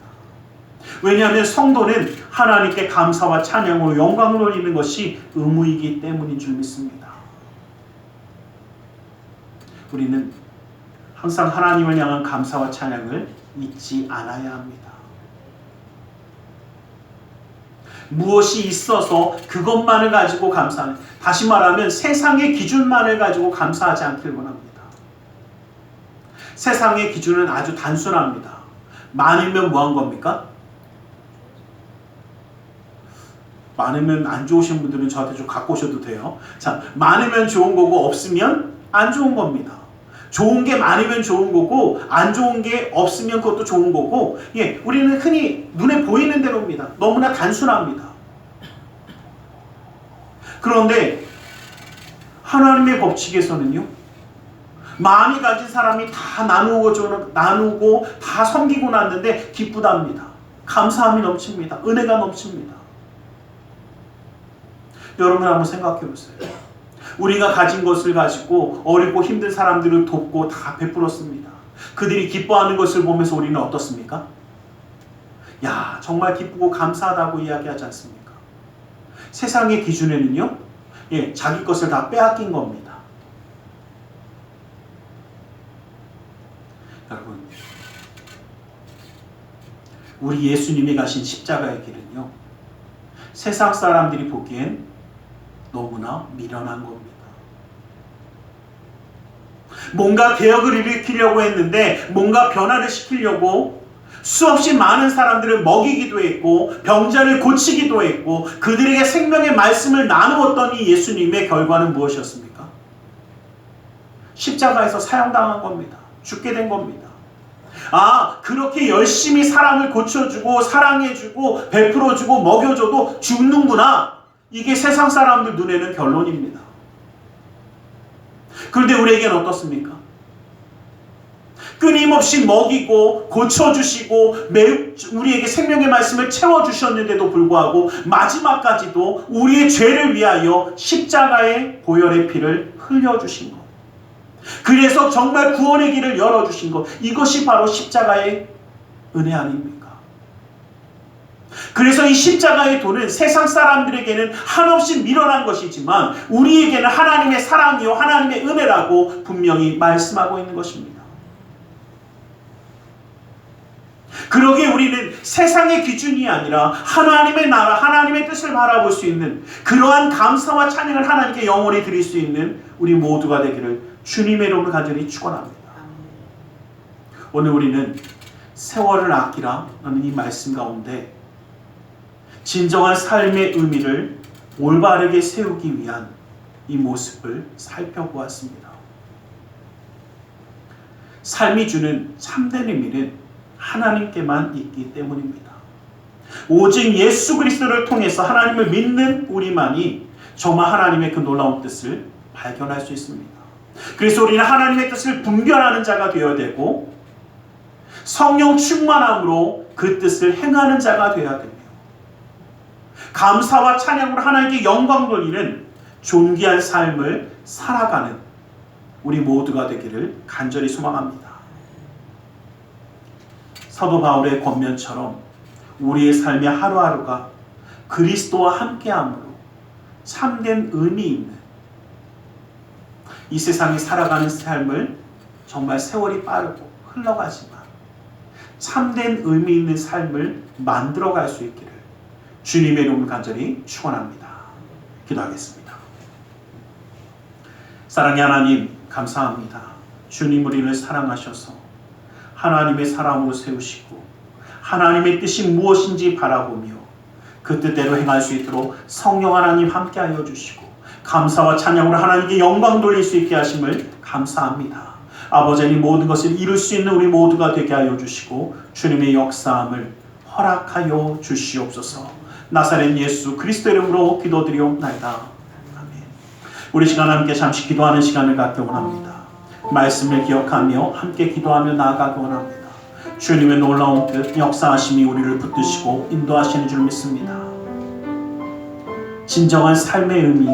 왜냐하면 성도는 하나님께 감사와 찬양으로 영광을 올리는 것이 의무이기 때문인 줄 믿습니다. 우리는 항상 하나님을 향한 감사와 찬양을 잊지 않아야 합니다. 무엇이 있어서 그것만을 가지고 감사하는, 다시 말하면 세상의 기준만을 가지고 감사하지 않길 원합니다. 세상의 기준은 아주 단순합니다. 많으면 뭐한 겁니까? 많으면 안 좋으신 분들은 저한테 좀 갖고 오셔도 돼요. 자, 많으면 좋은 거고 없으면 안 좋은 겁니다. 좋은 게 많으면 좋은 거고 안 좋은 게 없으면 그것도 좋은 거고, 우리는 흔히 눈에 보이는 대로입니다. 너무나 단순합니다. 그런데 하나님의 법칙에서는요, 많이 가진 사람이 다 나누고 다 섬기고 났는데 기쁘답니다. 감사함이 넘칩니다. 은혜가 넘칩니다. 여러분 한번 생각해 보세요. 우리가 가진 것을 가지고 어렵고 힘든 사람들을 돕고 다 베풀었습니다. 그들이 기뻐하는 것을 보면서 우리는 어떻습니까? 야, 정말 기쁘고 감사하다고 이야기하지 않습니까? 세상의 기준에는요, 자기 것을 다 빼앗긴 겁니다. 여러분, 우리 예수님이 가신 십자가의 길은요, 세상 사람들이 보기엔 너무나 미련한 겁니다. 뭔가 개혁을 일으키려고 했는데, 뭔가 변화를 시키려고 수없이 많은 사람들을 먹이기도 했고 병자를 고치기도 했고 그들에게 생명의 말씀을 나누었더니 예수님의 결과는 무엇이었습니까? 십자가에서 사형당한 겁니다. 죽게 된 겁니다. 아, 그렇게 열심히 사람을 고쳐주고 사랑해주고 베풀어주고 먹여줘도 죽는구나. 이게 세상 사람들 눈에는 결론입니다. 그런데 우리에게는 어떻습니까? 끊임없이 먹이고 고쳐주시고 우리에게 생명의 말씀을 채워주셨는데도 불구하고 마지막까지도 우리의 죄를 위하여 십자가의 보혈의 피를 흘려주신 것, 그래서 정말 구원의 길을 열어주신 것, 이것이 바로 십자가의 은혜 아닙니까? 그래서 이 십자가의 도는 세상 사람들에게는 한없이 미련한 것이지만 우리에게는 하나님의 사랑이요 하나님의 은혜라고 분명히 말씀하고 있는 것입니다. 그러기에 우리는 세상의 기준이 아니라 하나님의 나라, 하나님의 뜻을 바라볼 수 있는 그러한 감사와 찬양을 하나님께 영원히 드릴 수 있는 우리 모두가 되기를 주님의 이름으로 간절히 축원합니다. 오늘 우리는 세월을 아끼라는 이 말씀 가운데 진정한 삶의 의미를 올바르게 세우기 위한 이 모습을 살펴보았습니다. 삶이 주는 참된 의미는 하나님께만 있기 때문입니다. 오직 예수 그리스도를 통해서 하나님을 믿는 우리만이 정말 하나님의 그 놀라운 뜻을 발견할 수 있습니다. 그래서 우리는 하나님의 뜻을 분별하는 자가 되어야 되고 성령 충만함으로 그 뜻을 행하는 자가 되어야 됩니다. 감사와 찬양으로 하나님께 영광 돌리는 존귀한 삶을 살아가는 우리 모두가 되기를 간절히 소망합니다. 사도 바울의 권면처럼 우리의 삶의 하루하루가 그리스도와 함께함으로 참된 의미 있는 이 세상이 살아가는 삶을 정말 세월이 빠르고 흘러가지만 참된 의미 있는 삶을 만들어갈 수 있기를 주님의 이름을 간절히 축원합니다. 기도하겠습니다. 사랑의 하나님 감사합니다. 주님 우리를 사랑하셔서 하나님의 사람으로 세우시고 하나님의 뜻이 무엇인지 바라보며 그 뜻대로 행할 수 있도록 성령 하나님 함께하여 주시고 감사와 찬양으로 하나님께 영광 돌릴 수 있게 하심을 감사합니다. 아버지, 이 모든 것을 이룰 수 있는 우리 모두가 되게 하여 주시고 주님의 역사함을 허락하여 주시옵소서. 나사렛 예수 그리스도 이름으로 기도드리옵나이다. 아멘. 우리 시간 함께 잠시 기도하는 시간을 갖기 원합니다. 말씀을 기억하며 함께 기도하며 나아가기 원합니다. 주님의 놀라운 뜻 역사하심이 우리를 붙드시고 인도하시는 줄 믿습니다. 진정한 삶의 의미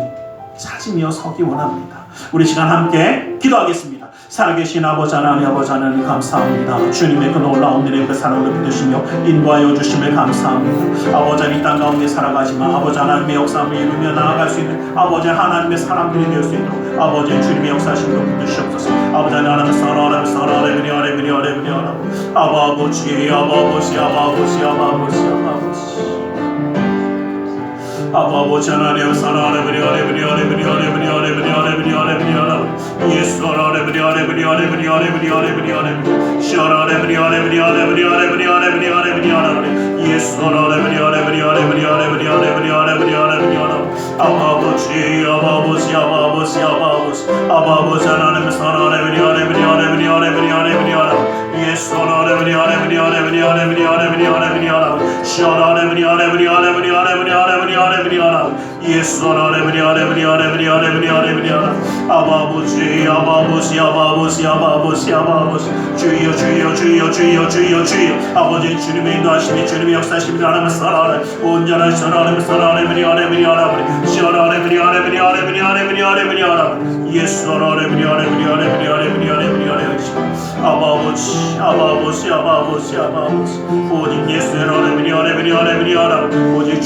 찾으며 서기 원합니다. 우리 시간 함께 기도하겠습니다. 살아계신 아버지 하나님, 아버지 하나님 감사합니다. 주님의 그 놀라운 은혜 그 사랑을 붙드시며 인도하여 주심을 감사합니다. 아버지 하나님, 이 땅 가운데 살아가지만 아버지 하나님의 역사함을 이루며 나아갈 수 있는 아버지 하나님의 사람들이 되을 수 있도록 아버지 주님의 역사하심을 붙드시옵소서. 아버지 하나님 사랑하라 아버지 아버지 하나님 사랑하라 예수 아버지 아버지 아버지 아버지 아버지 하나님 사랑하네 예수 하나님 예수 아버지 아버지 아버지 아버지 아버지 주여 주여 주여 주여 주여 주여 아버지 주님의 인도하심이 주님의 역사하심이 하나님 사랑하네 온전한 하나님 사랑하네 예수 아버지 아버지 아버지 아버지 오직 예수의 오직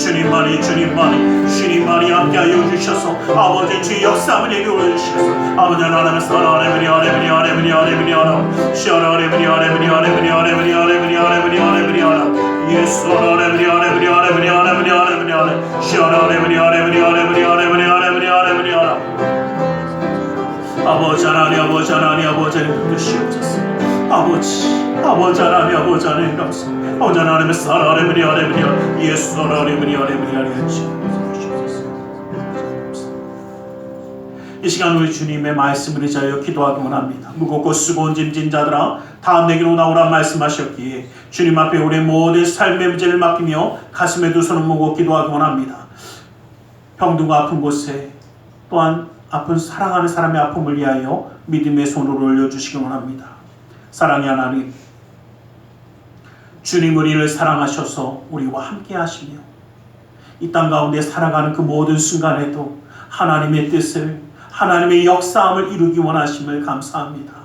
주님만이 함께하여 주셔서 아버지 주의 역사함을 이루어 주셔서 아버지 하나님의 사랑하네 예수 아버지 하나님 아버지 하나님 아버지 하나님 붙드시옵소서 아버지 하나님 아버지 하나님 감사 아버지 하나님의 사랑하네 예수 이 시간 우리 주님의 말씀을 의지하여 기도하기 원합니다. 무겁고 수고온 짐진 자들아 다 내게로 나오라 말씀하셨기에 주님 앞에 우리의 모든 삶의 문제를 맡기며 가슴에 두 손을 모으고 기도하기 원합니다. 병든과 아픈 곳에 또한 아픈 사랑하는 사람의 아픔을 위하여 믿음의 손을 올려주시기 원합니다. 사랑의 하나님, 주님 우리를 사랑하셔서 우리와 함께 하시며 이 땅 가운데 살아가는 그 모든 순간에도 하나님의 뜻을 하나님의 역사함을 이루기 원하심을 감사합니다.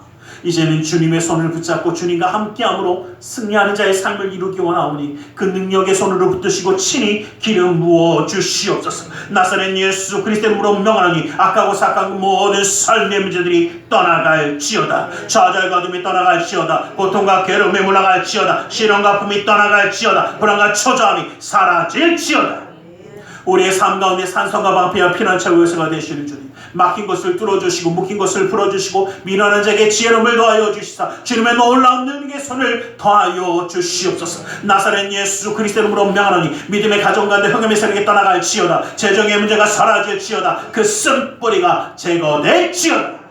이제는 주님의 손을 붙잡고 주님과 함께함으로 승리하는 자의 삶을 이루기 원하오니 그 능력의 손으로 붙드시고 친히 기름 부어 주시옵소서. 나사렛 예수 그리스도의 이름으로 명하노니 악하고 사악한 모든 삶의 문제들이 떠나갈지어다. 좌절과 어둠이 떠나갈지어다. 고통과 괴로움이 물러갈지어다. 시련과 아픔이 떠나갈지어다. 불안과 초조함이 사라질지어다. 우리의 삶 가운데 산성과 방패와 피난처 요새가 되시는 주님, 막힌 것을 뚫어주시고 묶인 것을 풀어주시고 미련한 자에게 지혜로움을 더하여 주시사 주님의 놀라운 능력의 손을 더하여 주시옵소서. 나사렛 예수 그리스도의 이름으로 명하노니 믿음의 가정 가운데 흑암의 세력이 떠나갈지어다. 재정의 문제가 사라질지어다. 그 쓴뿌리가 제거될지어다.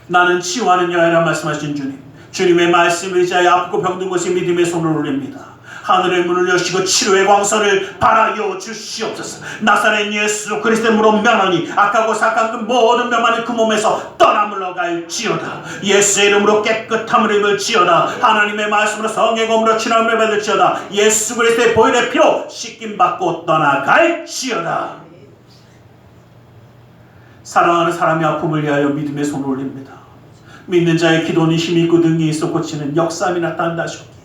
나는 치유하는 여호와라 말씀하신 주님, 주님의 말씀을 의지하여 아프고 병든 곳에 믿음의 손을 올립니다. 하늘의 문을 여시고 치료의 광선을 발하여 주시옵소서. 나사렛 예수 그리스도의 이름으로 명하노니 악하고 사악한 그 모든 병만을 그 몸에서 떠나 물러갈지어다. 예수의 이름으로 깨끗함을 입을지어다. 하나님의 말씀으로 성의 검으로 치료함을 받을지어다. 예수 그리스도의 보혈의 피로 씻김받고 떠나갈지어다. 사랑하는 사람의 아픔을 위하여 믿음의 손을 올립니다. 믿는 자의 기도는 힘이 있고 능력이 있어 고치는 역사함이 나타난다 하셨기에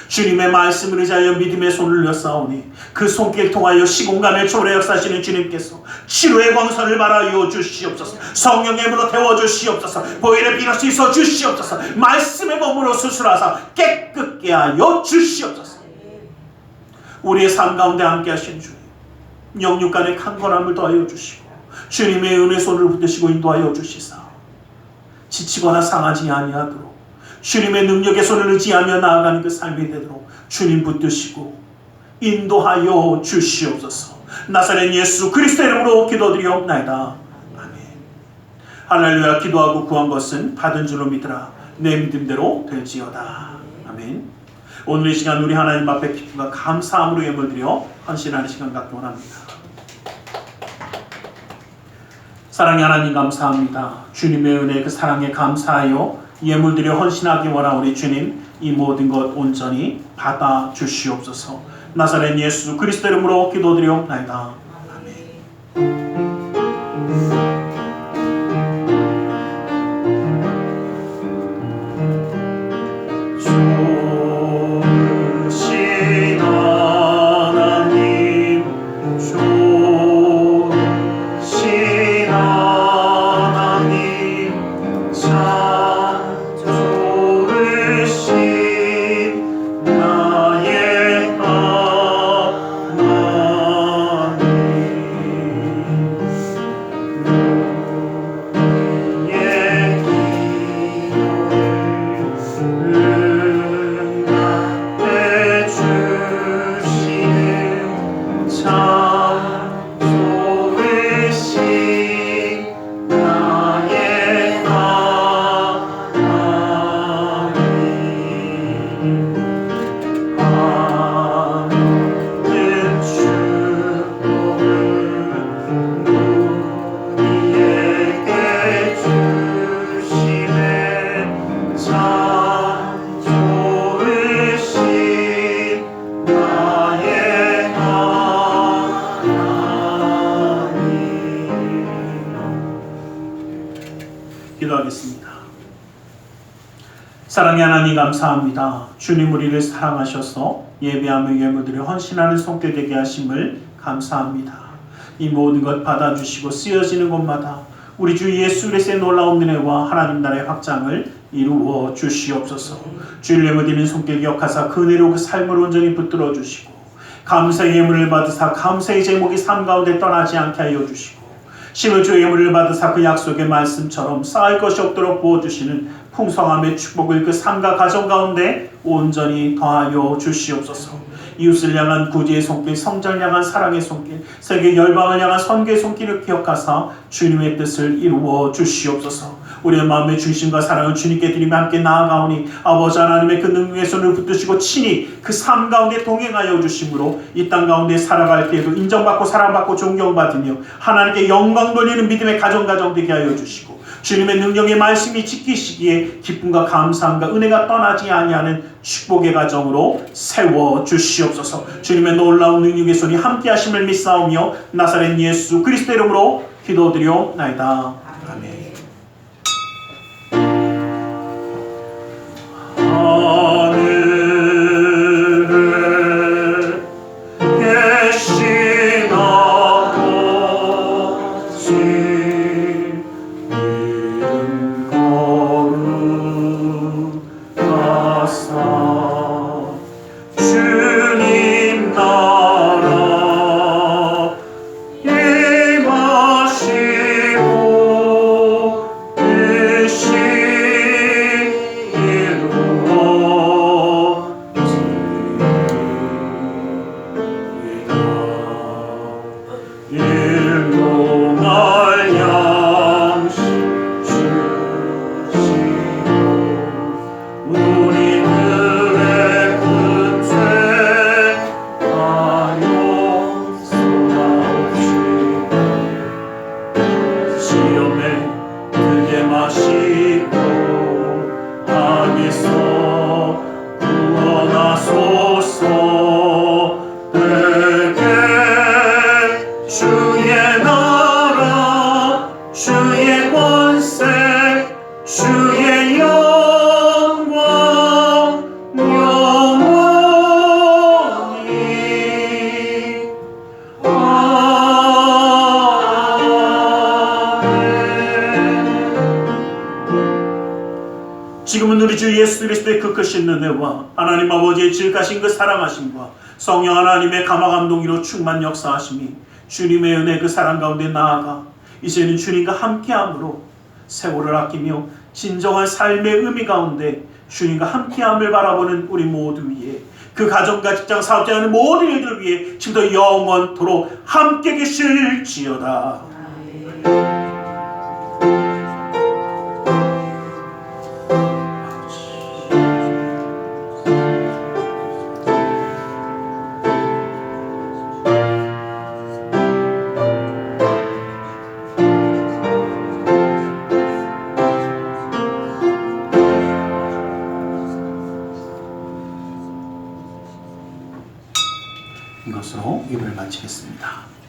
주님의 말씀을 의지하여 믿음의 손을 올렸사오니 그 손길 통하여 시공간을 초월해 역사하시는 주님께서 치료의 광선을 발하여 주시옵소서. 성령의 물로 태워주시옵소서. 보혈의 피로 씻어 주시옵소서. 말씀의 검으로 수술하사 깨끗게 하여 주시옵소서. 우리의 삶 가운데 함께 하신 주님, 영육간의 강건함을 더하여 주시고 주님의 은혜 손을 붙드시고 인도하여 주시사 지치거나 상하지 아니하도록 주님의 능력의 손을 의지하며 나아가는 그 삶이 되도록 주님 붙드시고 인도하여 주시옵소서. 나사렛 예수 그리스도의 이름으로 기도드리옵나이다. 아멘. 할렐루야. 기도하고 구한 것은 받은 줄로 믿으라. 내 믿음대로 될지어다. 아멘. 오늘 이 시간 우리 하나님 앞에 기쁨과 감사함으로 예물드려 헌신하는 시간 갖기 원합니다. 사랑의 하나님 감사합니다. 주님의 은혜 그 사랑에 감사하여 예물드려 헌신하기 원하오니 주님 이 모든 것 온전히 받아 주시옵소서. 나사렛 예수 그리스도 이름으로 기도드리옵나이다. 아멘. 사랑의 하나님 감사합니다. 주님 우리를 사랑하셔서 예배하며 예물들을 헌신하는 손길 되게 하심을 감사합니다. 이 모든 것 받아주시고 쓰여지는 곳마다 우리 주 예수 그리스도의 놀라운 은혜와 하나님 나라의 확장을 이루어 주시옵소서. 주를 예물드리는 손길 기억하사 그 은혜로 그 삶을 온전히 붙들어 주시고 감사의 예물을 받으사 감사의 제목이 삶 가운데 떠나지 않게 하여 주시고 심을 주의 예물을 받으사 그 약속의 말씀처럼 쌓을 것이 없도록 부어주시는 풍성함의 축복을 그 삶과 가정 가운데 온전히 더하여 주시옵소서. 이웃을 향한 구제의 손길, 성전을 향한 사랑의 손길, 세계 열방을 향한 선교의 손길을 기억하사 주님의 뜻을 이루어 주시옵소서. 우리의 마음의 중심과 사랑을 주님께 드리며 함께 나아가오니 아버지 하나님의 그 능력의 손을 붙드시고 친히 그 삶 가운데 동행하여 주심으로 이 땅 가운데 살아갈 때에도 인정받고 사랑받고 존경받으며 하나님께 영광 돌리는 믿음의 가정 되게 하여 주시고 주님의 능력의 말씀이 지키시기에 기쁨과 감사함과 은혜가 떠나지 아니하는 축복의 가정으로 세워 주시옵소서. 주님의 놀라운 능력의 손이 함께 하심을 믿사오며 나사렛 예수 그리스도 이름으로 기도드리옵나이다. 아멘. 지금은 우리 주 예수 그리스도의 그 크신 은혜와 하나님 아버지의 지극하신 그 사랑하심과 성령 하나님의 감화감동으로 충만 역사하심이 주님의 은혜 그 사랑 가운데 나아가 이제는 주님과 함께함으로 세월을 아끼며 진정한 삶의 의미 가운데 주님과 함께함을 바라보는 우리 모두 위에 그 가정과 직장 사업자 하는 모든 일들 위해 지금도 영원토록 함께 계실지어다. 이것으로 예배를 마치겠습니다.